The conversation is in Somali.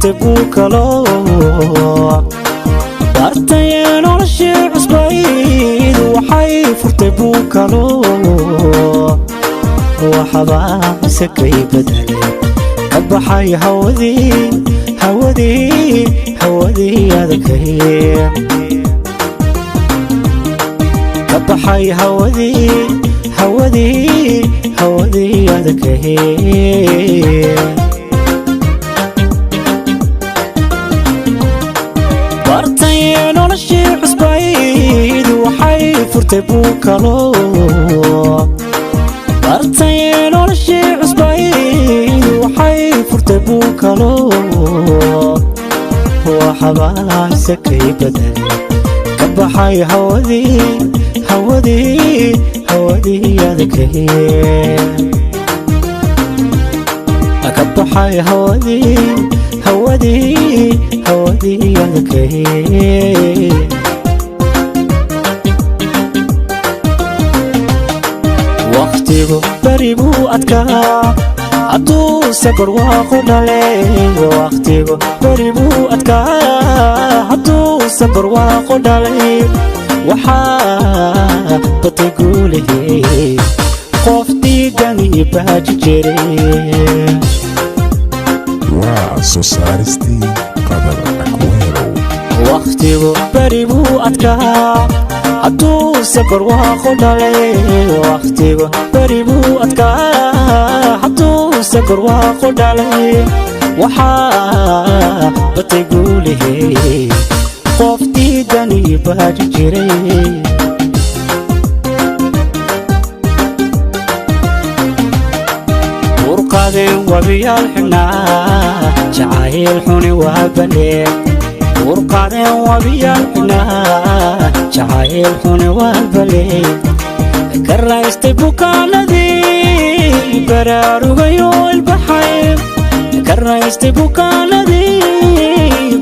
furtay buu kaloo bartay noloshii cusbayd waxay furtay buu kaloo waxbaa isakay bedelay ka baxay hawadii adagay ka baxay hawadii adagay bartay noloshii cusbayd waxay furtay buu kaloo bartay noloshii cusbayd waxay furtay buu kaloo waxbaa isakay bedelay ka baxay hawadii adagay ka baxay hawadii adagay waqtigu bari buu adkaa hadduu sabar waaqu dhalay waqtigu bari buu adkaa hadduu sabar waaqu dhalay waxaa batay guulihii qof diidan iyo baaji jiray waa soo saaristii qadar akweelow waqtigu bari buu adkaa hadduu sabar waaqu dhalay waqtigu bari buu adkaa hadduu sabar waaqu dhalay waxaa batay guulihii qof diidan iyo baaji jiray urqadeen wabiyaal xidhnaa jacayl xuni waa baleen urqadeen wabiyaal xidhnaa jacayl xuni waa baleen ka raystay bukaanadii baraarugayoo ilbaxay ka raystay bukaanadii